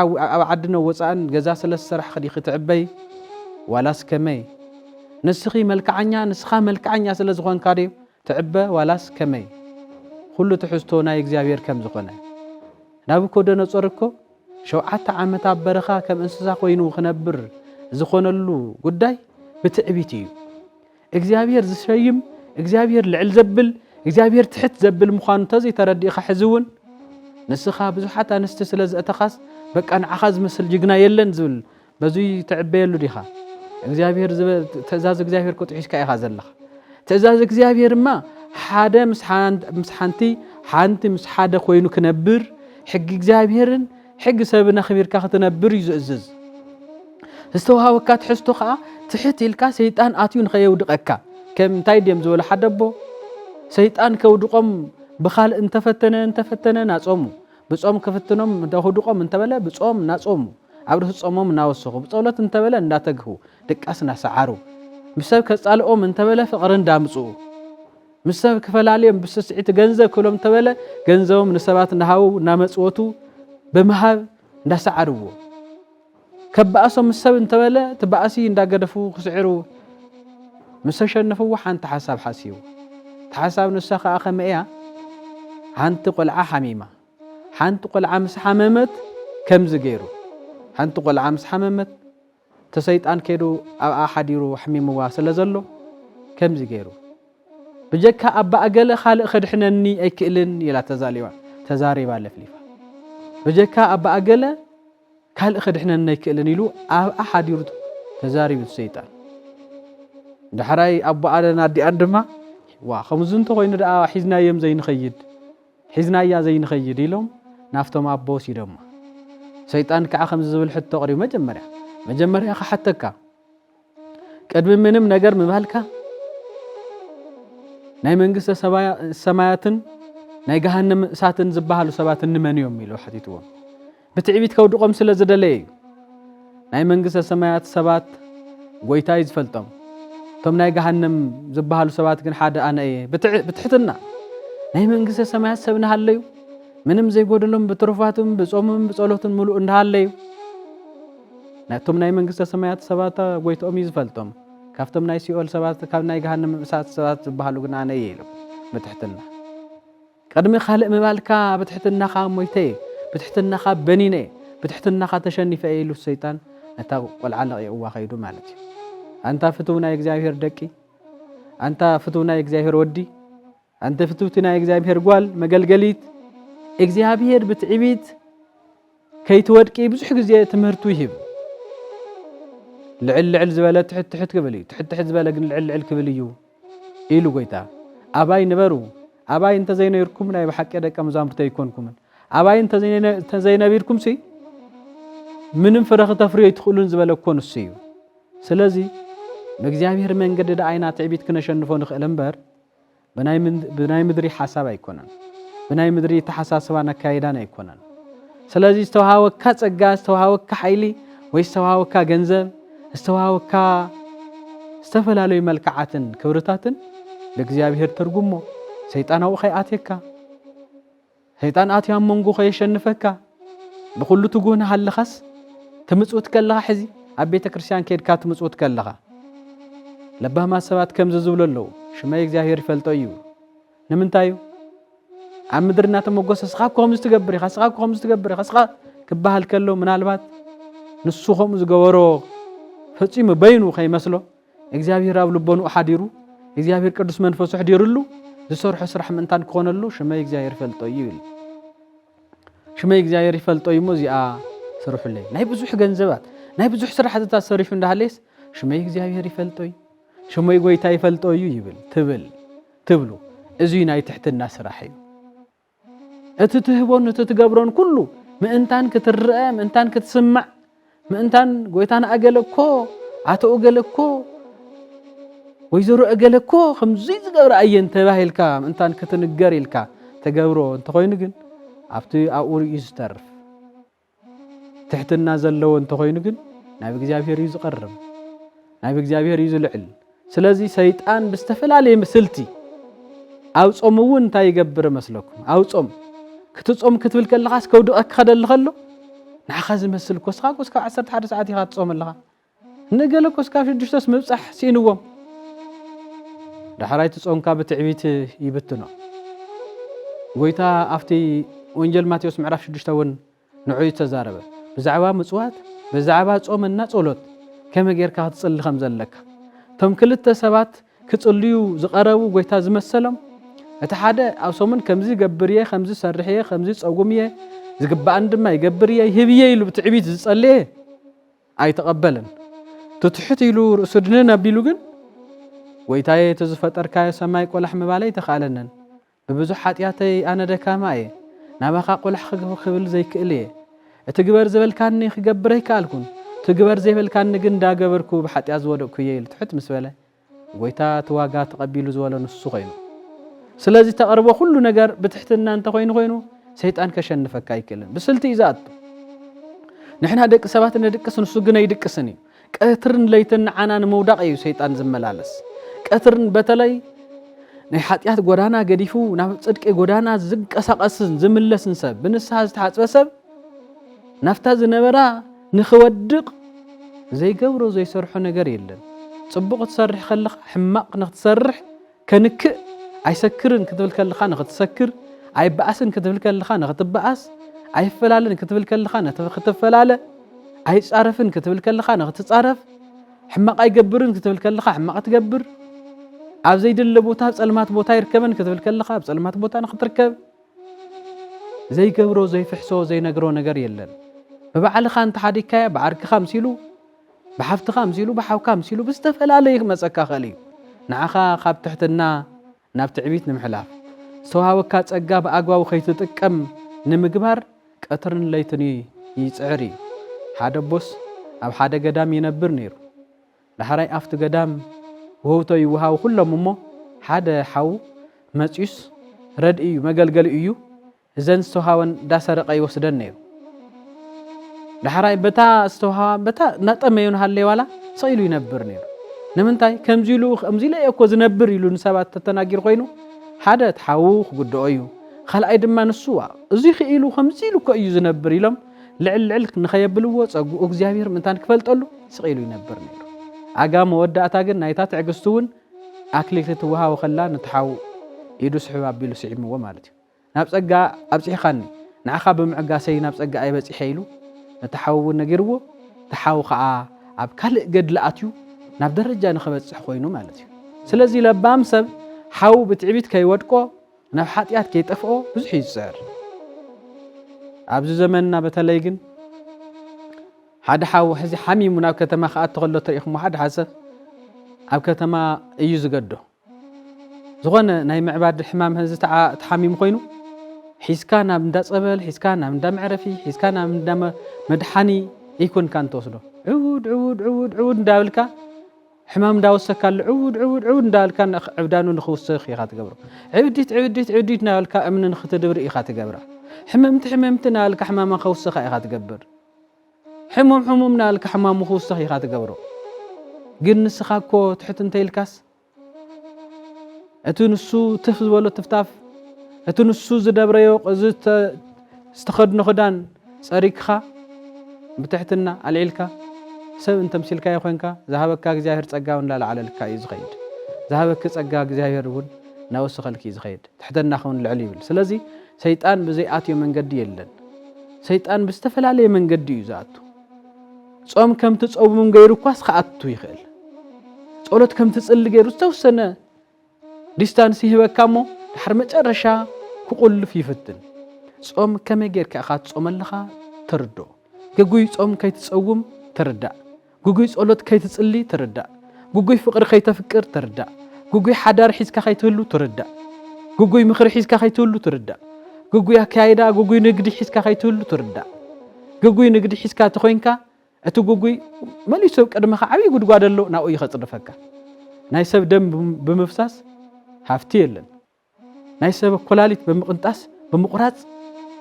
عدنا وصان جزاء سلس سرح خدي ختعبي ولاس كمي نسخي ملك عنيا نسخة ملك عنيا سلس غون كاريو تعبه ولاس كمي كله تحسطونا يجزاوير كم زخنا نابكو ده نصركو شو حتى عمتا برخا كم انسسا خوينو خنبر زخونلو قداي بتعبيتي اغزابير زشيم اغزابير لعل زبل اغزابير تحت زبل مخان تزي تردي خحزون نسخا بزحات انست سلاز اتخاس بقى ان عخاز مثل جغنا يلن زول بزوي تعبيلو ديخا اغزابير تزاز اغزابير كوتعيش كاي خازلخ تزاز اغزابير ما حاده مسحانتي حانتي مسحاده خوينو كنبر حق اغزابيرن حق سبنا خبيركا ختنبر يزز استوها وكات حستو خا تحت الكا سيطان اتيون خيودقكا كم تاي ديم زول حدبو سيطان كودقم بخال انتفتنا ناصومو بصوم كفتنوم دهودقم انتبله بصوم ناصومو عبره صومم ناوسخو بصولت انتبله انداتغو دقاسنا سعارو مسب كصالኦም انتبله فقر اندامصو مسب كفلاليم بسسعيت ገንዘብ كلهم انتبله ገንዘብም ንሰባት نهاو نامصوتو بمهاب እንዳሰዓርዎ كبأسهم السب انتبله تبأسي እንዳገደፉ خسعرو مسشنفو حنت حساب حسيو تحساب نسخه اخمئيا حنت قلعه حميمه حنت قلعه مسحممت كم زغيرو حنت قلعه مسحممت تسيطان كيدو احديرو حميموا سلازلو كم زغيرو بجكا ابا اجل خالق خدحنني ايكلن يلا تزاريبا لفليفا بجكا ابا اجل خالق خدحنني ايكلن يلو احديرو تزاريب الشيطان دحراي ابا ادنا دي اندما وا خمزنت خوين دا حزنا يم زين خيد حزنا يا زين خيد يلوم نافتم ابوس يدم شيطان كع خمز زبل حتى قري مجمريا حتىكا قدم منم ነገር مبالكا ናይ መንግስተ ሰማያትን ናይ ገሃነም እሳትን ዝባሃሉ ሰባት እንመንዮም ኢሉ ሓቲትዎ ብትዕቢት ከውድቆም ስለ ዘደለየ ናይ መንግስተ ሰማያት ሰባት ጎይታይ ዝፈልጦም ቶም ናይ ገሃነም ዝባሃሉ ሰባት ግን ሓደ ኣነ እየ ብትሕትና ናይ መንግስተ ሰማያት ሰብና ሃለዩ ምንም ዘይጎደሎም በትሩፋቱም በጾሙም በጸሎቱም ሙሉ እንዳሃለዩ ናቶም ናይ መንግስተ ሰማያት ሰባት ጎይቶም ይዝፈልጦም ካፍቶም ናይ ሲኦል ሰባት ካብ ናይ ገሃነም እሳት ሰባት ዝባሃሉ ግን ኣነ እየ ኢሉ ብትሕትና ቀድሚ ካልእ ምባልካ ብትሕትናኻ ሞይተይ ብትሕትናኻ በኒነ ብትሕትናኻ ተሸኒፈ ኢሉ ሰይጣን ነታ ቆልዓ ለቂዋ ኸይዱ ማለት እዩ አንታ ፍቱና የእግዚአብሔር ደቂ አንታ ፍቱና የእግዚአብሔር ወዲ አንተ ፍቱና የእግዚአብሔር ጓል መገልገሊት እግዚአብሔር ብትዕቢት ከይትወድቂ ብዙሕ ግዜ ትምህርቱ ይህብ ልዕልዕል ዝበለ ትሕት ክብል እዩ ትሕት ዝበለ ግን ልዕልዕል ክብል እዩ ኢሉ ጎይታ ኣባይ ነበሩ ኣባይ እንተ ዘይነብርኩም ናይ ብሓቂ ደቀ መዛሙርተ ይኮንኩም ኣባይ እንተ ዘይነብርኩም ሲ ምንም ፍረኽ ተፍርዩ ይትኽሉን ዝበለ እኮ ንሱ እዩ ስለዚ በእግዚአብሔር መንገድ ዳይና ትዕቢት ክነሸንፎ ንኽእል እምበር በናይ ምድሪ ሐሳብ አይኮነን በናይ ምድሪ ተሐሳስባና ካይዳን አይኮነን ስለዚ ዝተዋሃወካ ጸጋ ዝተዋሃወካ ኃይሊ ወይ ዝተዋሃወካ ገንዘብ ዝተዋሃወካ استفلالي ملكعاتن كبرتاتن لእግዚአብሔር ትርጉሞ ሰይጣናው ኸይአትካ ሰይጣን አትያ መንጎ ኸይሸንፈካ በሁሉ ትጉን halኻስ ትምጽውት ከለኻ ሕዚ ኣብ ቤተ ክርስቲያን ከድካ ትምጽውት ከለኻ ለባህማ ሰባት ከም ዝብለለው ሽማይ እግዚአብሔር ይፈልጦ እዩ ንምንታዩ ኣብ ምድርና ተመጎሰስኻ ከም ዝትገብር ኢኻ ስኻ ከም ዝትገብር ኢኻ ስኻ ክባሃል ከሎ ምናልባት ንሱኹም ዝገበሮ ፈጺሙ በይኑ ኸይመስሎ እግዚአብሔር ኣብ ልቦኑ ሓዲሩ እግዚአብሔር ቅዱስ መንፈሱ ሕዲሩሉ ዝሰርሖ ስራሕ ምንታን ክኾነሉ ሽማይ እግዚአብሔር ይፈልጦ እዩ ሽማይ እግዚአብሔር ይፈልጦ እዩ ሞዚኣ ስርሑለይ ናይ ብዙሕ ገንዘባት ናይ ብዙሕ ስራሕትታት ሰሪሑ እንዳሃለስ ሽማይ እግዚአብሔር ይፈልጦ እዩ ሽማይ ጎይታ ይፈልጦ እዩ ይብል ትብሉ እዚ ናይ ትሕትና ስራሕ እዩ እቲ ትህቦን እቲ ትገብሮን ኩሉ ምእንታን ክትርአ ምእንታን ክትስማዕ ምእንታን ጎይታና ኣገለኮ ኣተኡ ገለኮ ወይዘሮ ኣገለኮ ከምዚ ዝገብረ ኣየን ተባሂልካ ምእንታን ክትንገር ኢልካ ተገብሮ እንተኾይኑ ግን ኣብቲ ኣብኡ እዩ ዝተርፍ ትሕትና ዘለዎ እንተኾይኑ ግን ናብ እግዚአብሔር እዩ ዝቐርብ ናብ እግዚአብሔር እዩ ዝልዕል ስለዚ ሰይጣን ብዝተፈላለየ ምስልቲ ኣብ ጾም እውን እንታይ ይገብር መስለኩም ኣብ ጾም ክትጾም ክትብል ከለኻስ ከውድቐካ ከደልኸሎ ንዓኻ ዝመስል ኮስኻ ኮስካ 11 ሰዓት ኢኻ ትጾም ኣለኻ ነገለ ኮስካ 6 ምብጻሕ ሲንዎም ድሕራይ ትጾምካ ብትዕቢት ይብትኖ ጎይታ ኣብቲ ወንጀል ማቴዎስ ምዕራፍ 6 እውን ንዑይ ተዛረበ ብዛዕባ ምጽዋት ብዛዕባ ጾምና ጸሎት ከመይ ጌርካ ክትጽሊ ከም ዘለካ ቶም ክልተ ሰባት ክጽልዩ ዝቐረቡ ጎይታ ዝመሰሎም እቲ ሓደ ኣብ ሶምን ከምዚ ገብርየ ከምዚ ሰርሕየ ከምዚ ጸጉምየ ዝግባእን ድማ ይገብርየ ይህብየ ኢሉ ብትዕቢት ዝጸልየ ኣይተቐበለን ትትሕት ኢሉ ርእሱ ድንን ኣቢሉ ግን ጎይታዬ ተዝፈጠርካዮ ሰማይ ቆላሕ ምባለይ ተኻለነን ብብዙሕ ኃጢአተይ ኣነ ደካማ እየ ናባኻ ቆላሕ ክብል ዘይክእል እየ እቲ ግበር ዝበልካኒ ክገብር ኣይከኣልኩን ትግበር ዘይበልካኒ ግን እንዳገበርኩ ብኃጢአት ዝወደቅኩ እየ ኢሉ ትሕት ምስ በለ ጎይታ ተዋጋ ተቐቢሉ ዝበለ ንሱ ኮይኑ ስለዚህ ተቐርቦ ሁሉ ነገር ብትሕትና እንተ ኮይኑ ሰይጣን ከሸንፈካ አይክልን ብስልቲ ይዛት ንሕና ደቂ ሰባት ንድቅስ ንሱ ግን አይድቅስን ቀትርን ለይትን ዓናን መውዳቅ እዩ ሰይጣን ዝመላለስ ቀትርን በተለይ ናይ ኃጢአት ጎዳና ገዲፉ ናብ ጽድቂ ጎዳና ዝንቀሳቀስን ዝምለስን ሰብ ብንስሐ ዝተሓጽበ ሰብ ናፍታ ዝነበራ ንኽወድቕ ዘይገብሮ ዘይሰርሖ ነገር የለን ጽቡቕ ትሰርሕ ከለኻ ሕማቕ ንኽትሰርሕ ከንክእ ኣይሰክርን ክትብል ከለኻ ንኽትሰክር ኣይበኣስን ክትብል ከለኻ ንኽትበኣስ ኣይፈላለን ክትብል ከለኻ ንኽትፈላለ ኣይጻረፍን ክትብል ከለኻ ንኽትጻረፍ ሕማቕ ኣይገብርን ክትብል ከለኻ ሕማቕ ትገብር ኣብ ዘይድለ ቦታ ጸልማት ቦታ ይርከበን ክትብል ከለኻ ኣብ ጸልማት ቦታ ንኽትርከብ ዘይገብሮ ዘይፍሕሶ ዘይነግሮ ነገር የለን በባዕልኻ እንተ ሓዲካያ ባዓርክኻ ምሲሉ በሓፍትኻ ምሲሉ በሓውካ ምሲሉ ብዝተፈላለየ ክመጸካ ኸእል እዩ ንዓኻ ካብ ትሕትና ናብ ትዕቢት ንምሕላፍ ዝተዋሃበካ ጸጋ ብኣግባቡ ከይትጥቀም ንምግባር ቀትርን ለይትን ይጽዕር እዩ ሓደ ቦስ ኣብ ሓደ ገዳም ይነብር ነይሩ ድሕራይ ኣብቲ ገዳም ወውቶ ይውሃው ኩሎም እሞ ሓደ ሓው መጽዩስ ረድ እዩ መገልገሊ እዩ እዘን ዝተዋሃወን ዳሰረቀ ይወስደን ነይሩ ድሕራይ በታ ዝተዋሃዋ በታ ናጠመዩን ሃለይ ዋላ ሰኢሉ ይነብር ነይሩ ንምንታይ ከምዚሉ ከምዚለ እኮ ዝነብር ኢሉ ንሰባት ተተናጊር ኮይኑ ሓደ ተሓው ክጉድኦ እዩ ካልኣይ ድማ ንሱ እዚ ኽኢሉ ከምዚሉ እኮ እዩ ዝነብር ኢሎም ልዕል ንኸየብልዎ ጸጉኡ እግዚአብሔር ምንታን ክፈልጠሉ ስቂሉ ይነብር ነይሩ ኣጋ መወዳእታ ግን ናይታ ትዕግስቱውን ኣክሊል ትወሃው ከላ ንተሓው ኢዱ ስሕብ ኣቢሉ ስዒምዎ ማለት እዩ ናብ ጸጋ ኣብጽሕኻኒ ንዓኻ ብምዕጋሰይ ናብ ጸጋ ኣይበጽሐ ኢሉ ነተሓው ነጊርዎ ተሓው ከዓ ኣብ ካልእ ገድላኣትዩ ናብ ደረጃ ንኸበጽሕ ኮይኑ ማለት እዩ ስለዚ ለባም ሰብ ሓው ብትዕቢት ከይወድቆ ናብ ኃጢአት ከይጠፍኦ ብዙሕ ይጽዕር ኣብዚ ዘመንና በተለይ ግን ሓደ ሓው ሕዚ ሓሚሙ ናብ ከተማ ከኣት ተኸሎ ተሪኢኹም ሓደ ሓሰብ ኣብ ከተማ እዩ ዝገዶ ዝኾነ ናይ ምዕባድ ሕማም ህዚ ተሓሚሙ ኮይኑ ሒስካ ናብ እንዳ ጸበል ሒስካ ናብ እንዳ መዕረፊ ሒስካ ናብ እንዳ መድሓኒ ይኩንካ እንተወስዶ ዕውድ እንዳብልካ ሕማም እንዳወሰካሉ ዕውድ እንዳልካ ዕብዳኑ ንኽውስኽ ኢኻ ትገብሮ ዕብዲት ናበልካ እምኒ ንኽትድብሪ ኢኻ ትገብራ ሕመምቲ ናበልካ ሕማማ ኸውስኻ ኢኻ ትገብር ሕሙም ናበልካ ሕማሙ ኸውስኽ ኢኻ ትገብሮ ግን ንስኻኮ ትሕት እንተይልካስ እቲ ንሱ ትፍ ዝበሎ ትፍታፍ እቲ ንሱ ዝደብረዮ ዝተኸድኖ ክዳን ፀሪግካ ብትሕትና ኣልዒልካ ሰብ እንተምሲልካ ይኮንካ ዝሃበካ እግዚአብሔር ጸጋውን ላልዓለልካ እዩ ዝኸይድ ዝሃበክ ጸጋ እግዚአብሔር እውን ናወስኸልክ እዩ ዝኸይድ ትሕተና ኸውን ልዕል ይብል ስለዚ ሰይጣን ብዘይኣትዮ መንገዲ የለን ሰይጣን ብዝተፈላለየ መንገዲ እዩ ዝኣቱ ጾም ከም ትጸውሙም ገይሩ ኳስ ከኣቱ ይኽእል ጸሎት ከም ትጽሊ ገይሩ ዝተወሰነ ዲስታንስ ይህበካሞ ድሕሪ መጨረሻ ክቁልፍ ይፍትን ጾም ከመይ ጌርካ ኢኻ ትጾመለኻ ትርዶ ጉጉይ ጾም ከይትጸውም ትርዳእ ጉጉይ ጸሎት ከይትጽሊ ትርዳእ ጉጉይ ፍቅሪ ከይተፍቅር ትርዳእ ጉጉይ ሓዳር ሒዝካ ከይትህሉ ትርዳእ ጉጉይ ምኽሪ ሒዝካ ከይትህሉ ትርዳእ ጉጉይ ኣካይዳ ጉጉይ ንግዲ ሒዝካ ከይትህሉ ትርዳእ ጉጉይ ንግዲ ሒዝካ ተኾይንካ እቲ ጉጉይ መሊሱ ቅድመኻ ዓብይ ጉድጓድ ኣሎ ናብኡ ይኸጽድፈካ ናይ ሰብ ደም ብምፍሳስ ሃፍቲ የለን ናይ ሰብ ኮላሊት ብምቕንጣስ ብምቑራጽ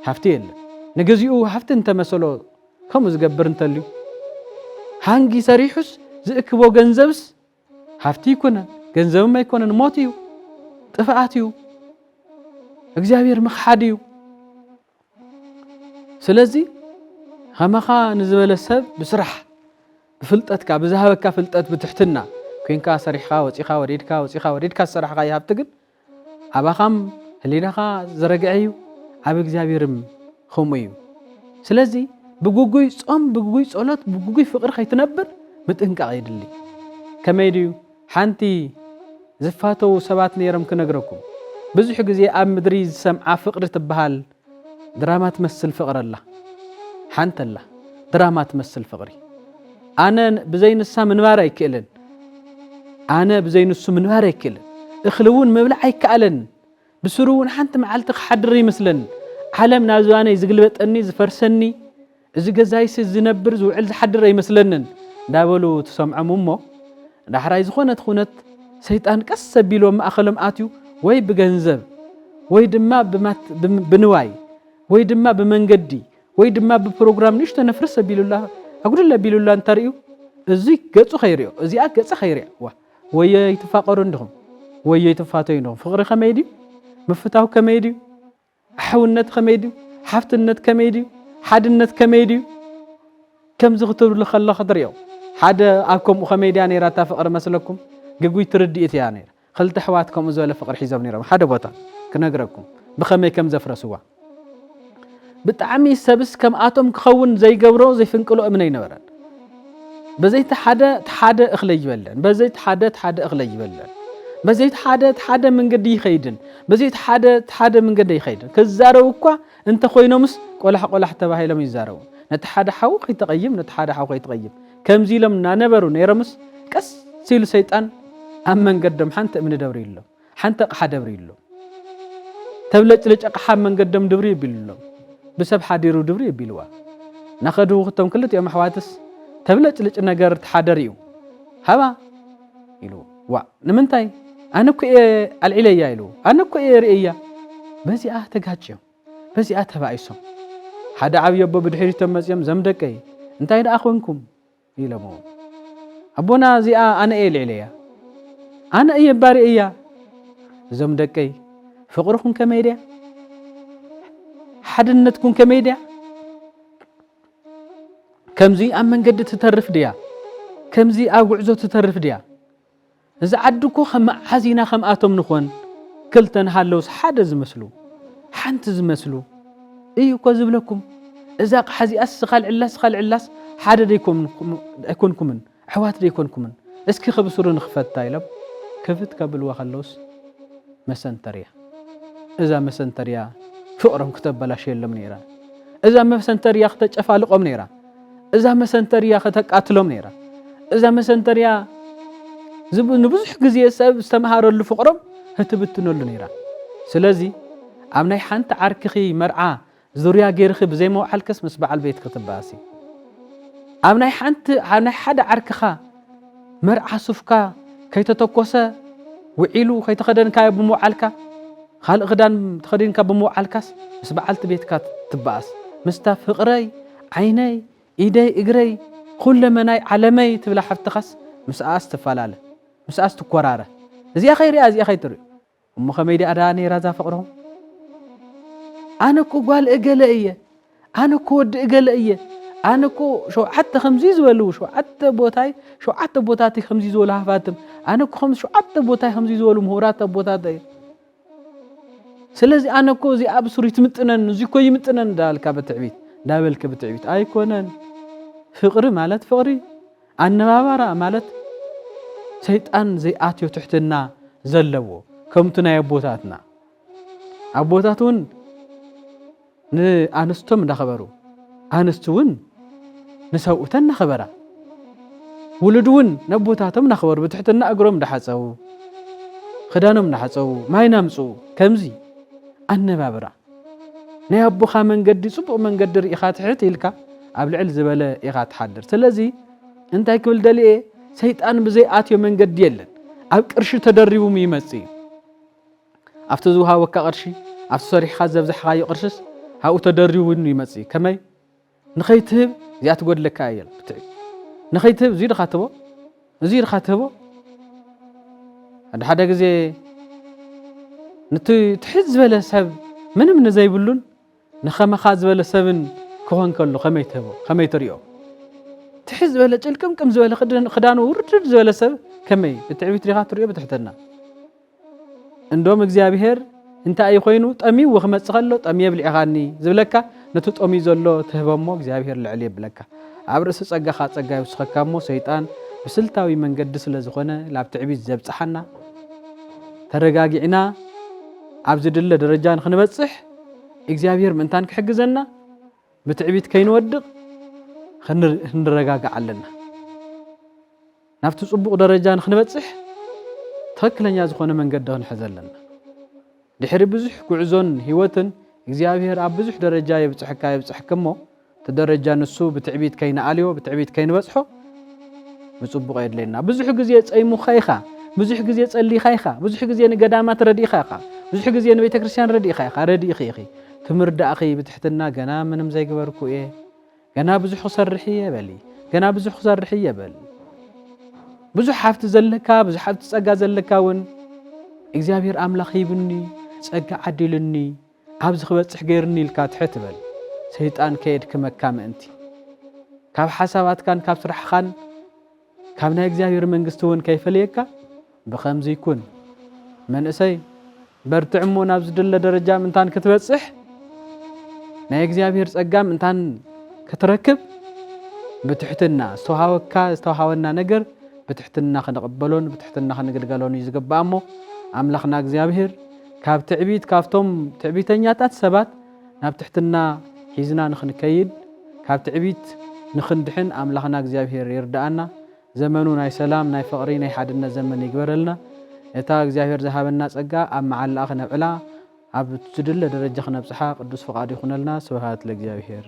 ሃፍቲ የለን ንግዚኡ ሃፍቲ እንተመሰሎ ከምኡ ዝገብር እንተልዩ ሃንጊ ሰሪሑስ ዝእክቦ ገንዘብስ ሃፍቲ ይኮነን ገንዘብም ኣይኮነን ሞት እዩ ጥፍኣት እዩ እግዚአብሔር ምኽሓድ እዩ ስለዚ ከመኻ ንዝበለ ሰብ ብስራሕ ብፍልጠትካ ብዝሃበካ ፍልጠት ብትሕትና ኮንካ ሰሪሕካ ወፂኻ ወዲድካ ሰራሕካ ይሃብቲ ግን ኣባኻም ህሊናኻ ዝረግዐ እዩ ኣብ እግዚአብሔርም ከምኡ እዩ ስለዚ ብጉጉይ ጾም ብጉጉይ ጸሎት ብጉጉይ ፍቅሪ ከይትነብር ምጥንቃቕ ይድሊ ከመይ ድዩ ሓንቲ ዝፋተው ሰባት ነይሮም ክነግረኩም ብዙሕ ግዜ ኣብ ምድሪ ዝሰምዓ ፍቅሪ ትበሃል ድራማ ትመስል ፍቅሪ ኣላ ሓንቲ ኣላ ድራማ ትመስል ፍቅሪ ኣነ ብዘይንሳ ምንባር ኣይክእልን ኣነ ብዘይንሱ ምንባር ኣይክእልን እኽሊ እውን ምብላዕ ኣይከኣለን ብስሩ እውን ሓንቲ መዓልቲ ክሓድር ይመስለን ዓለም ናብ ዝባነይ ዝግልበጠኒ ዝፈርሰኒ እዚ ገዛይስ ዝነብር ዝውዕል ዝሓድር ኣይመስለንን እንዳበሉ ትሰምዖም እሞ ዳሕራይ ዝኾነት ኩነት ሰይጣን ቀስ ኣቢሎ ማእኸሎም ኣትዩ ወይ ብገንዘብ ወይ ድማ ብንዋይ ወይ ድማ ብመንገዲ ወይ ድማ ብፕሮግራም ንሽቶ ነፍርስ ኣቢሉላ ኣጉድለ ኣቢሉላ እንተርእዩ እዚ ገጹ ኸይርዮ እዚኣ ገጸ ኸይርያ ወይ ይተፋቀሩ እንድኹም ወይ ይተፋተዩ እንድኹም ፍቅሪ ከመይ ድዩ ምፍታው ከመይ ድዩ ኣሕውነት ከመይ ድዩ ሓፍትነት ከመይ ድዩ ሓድነት ከመይ ድዩ ከምዚ ክትብሉ ከለኹ ትርእዮ ሓደ ኣብ ከምኡ ከመይ ድያ ነይራ እታ ፍቅሪ መስለኩም ግጉይ ትርድኢት እያ ነይራ ክልተ ኣሕዋት ከምኡ ዝበለ ፍቅሪ ሒዞም ነይሮም ሓደ ቦታ ክነግረኩም ብኸመይ ከም ዘፍረስዋ ብጣዕሚ ሰብስ ከምኣቶም ክኸውን ዘይገብሮ ዘይፍንቅሎ እምነ ይነበረን በዘይቲ ሓደ እኽለ ይበለን በዘይቲ ሓደ እኽለ ይበለን በዘይቲ ሓደ መንገዲ ይኸይድን በዘይቲ ሓደ መንገዲ ይኸይድን ከዛረው እኳ እንተ ኮይኖምስ ቆላሕ ተባሂሎም ይዛረቡ ነቲ ሓደ ሓው ከይተቀይም ነቲ ሓደ ሓው ከይተቀይም ከምዚ ኢሎም ናነበሩ ነይሮምስ ቀስ ሲሉ ሰይጣን ኣብ መንገዶም ሓንቲ እምኒ ደብሪ ኢሎም ሓንቲ ኣቕሓ ደብሪ ኢሎም ተብለጭልጭ ኣቕሓ መንገዶም ድብሪ ይብሉሎም ብሰብ ሓዲሩ ድብሪ ይብልዋ ናኸዱ ክቶም ክልቲኦም ኣሕዋትስ ተብለጭልጭ ነገር ተሓደር እዩ ሃባ ኢሉ ንምንታይ ኣነ እኮ ኣልዒለያ ኢሉ ኣነ እኮ ርእያ በዚኣ ተጋጭዮም በዚኣ ተባኢሶም ሓደ ዓብይ ኣቦ ብድሕሪቶም መፅዮም ዘምደቀይ እንታይ ደኣ ኮንኩም ኢሎሞ ኣቦና እዚኣ ኣነ ልዕለያ ኣነ እየ ባርእያ እዞም ደቀይ ፍቅርኩም ከመይ ድያ ሓድነትኩም ከመይ ድያ ከምዚ ኣብ መንገዲ ትተርፍ ድያ ከምዚ ኣብ ጉዕዞ ትተርፍ ድያ እዚ ዓድኮ ከመዓዚና ከምኣቶም ንኾን ክልተ ንሃለውስ ሓደ ዝመስሉ ሓንቲ ዝመስሉ እዩ እኮ ዝብለኩም እዛ ቃሓዚኣስ ስኻልዕላስ ሓደ ደይኮንኩምን ኣሕዋት ደይኮንኩምን እስኪ ክብስሩ ንኽፈታ ኢሎም ክፍት ከብልዋ ከለውስ መሰንተርያ እዛ መሰንተርያ ፍቅሮም ክተበላሸየሎም ነይራ እዛ መሰንተርያ ክተጨፋልቆም ነይራ እዛ መሰንተርያ ከተቃትሎም ነይራ እዛ መሰንተርያ ንብዙሕ ግዜ ሰብ ዝተምሃረሉ ፍቅሮም ክትብትነሉ ነይራ ስለዚ ኣብ ናይ ሓንቲ ዓርክኺ መርዓ ዙርያ ጌርኺ ብዘይመውዓልከስ ምስ በዓል ቤት ክትባኣሲ ኣብ ናይ ሓደ ዓርክኻ መርዓ ሱፍካ ከይተተኮሰ ውዒሉ ከይተኸደንካዮ ብምውዓልካ ካልእ ክዳን ተኸዲንካ ብምውዓልካስ ምስ በዓልቲ ቤትካ ትባኣስ ምስታ ፍቅረይ ዓይነይ ኢደይ እግረይ ኩለመናይ ዓለመይ ትብላ ሓፍትኻስ مساس تفلاله مساس تكراره زي خيري ازي خيتري ام خميدي اداني رازا فقرهم انا كو قال اجلئيه انا كو ود اجلئيه انا كو شو حتى خمزي زولو شو حتى بوتاي شو حتى بوتاتي خمزي زولها فاتم انا كو خمس شو حتى بوتاي خمزي زولو مهورات بوتاتي سلازي انا كو زي ابصري تمطنن زي كو يمطنن دالك بتعبيت دابلك بتعبيت ايكونن فقر مالت فقري انبابرا مالت شيطان زي اتيو تحتنا زلو كمتنا يبوتاتنا ابوتاتون نانستم دخبرو انستون نسوؤتن خبره ولدون نبوتاتم نخبر بتحتنا اقرم دحصو خدانم دحصو ماي نامصو كمزي انبابرا نيابوخا منقدي صبو منقد ريخا تحت يلكا اب لعل زبله ايغا تحدر سلازي انتي كبل دلي شيطان بزي اتيو منقد يلن اب قرش تدريبو ميمصي افتزوها وكا قرشي افسري خازب زحاي قرشس هاو تدريبو يمصي كمي نخيتب زيات قد لك ايل بتعي نخيتب زيد خاتبو هاد حدا غزي نتي تحز بلا سب منم نزيبلون نخما خاز بلا سبن كون كلو خمي تريو تحز بلا جلكم كم زبل خدانو ورد زبل سب كمي بتعبي تريغا تريو بتحتنا اندوم اغزيابير انت اي خوينو طمي وخمص خلو طمي يبلعغاني زبلكا نتو طمي زلو تهبمو اغزيابير لعلي بلكا عبرس صقخا صقا يسخكامو شيطان بسلتاوي منقد سلازخونه لاب تعبي زبصحنا ترغاغينا ابز دله درجه نخنبصح اغزيابير منتان كحجزنا بتعبيت كينودق خنرغاغا علنا نافت صبوق درجه نخنبصح تكلنيا زخونه منقد نحزلنا دحري بزح كعزون هيوتن اغزيابير اب بزح درجه يبصحكمو تدرجه نسو بتعبيت كين عليو بتعبيت كين بصحو بصبوق يدلنا بزح غزي صيمو خيخا بزح غزي صلي خيخا بزح غزي نقدامات ردي خيخا بزح غزي نبيت كريستيان ردي خيخا ردي خيخي تمرد اخي بتحتنا غنا منم زي غبركو ايه غنا بزح صرحيه بلي غنا بزح صرحيه بل بزح حفت زلكا بزح حفت صقا زلكاون اغزيابير املاخ يبني صقا عدلني ابز خبصح غيرني لكا تحت بل شيطان كيد كمكام انت كاب حسابات كان كاب صرح خان كابنا اغزيابير منغستون كيفليكا بخمز يكون من اسي برتعمو نابز دل درجه منتان كتبصح ناي اغزيابير صقام انتان كتركب بتحتنا استوهاونا نجر بتحتنا خنقبلون بتحتنا خنغلغلون يزغبامو املاخنا اغزيابير كاب تعبيت كافتم تعبيتنياتات سبات ناب تحتنا حيزنا نخنكيد كاب تعبيت نخندحن املاخنا اغزيابير يردانا زمنو ناي سلام ناي فقري ناي حدنا زمن يغبرلنا اتا اغزيابير زهابنا صقا ام معلاخ نبعلا اب تدل درجه خنبصحا قدوس فقاد يخونلنا سبحات لاغزيابير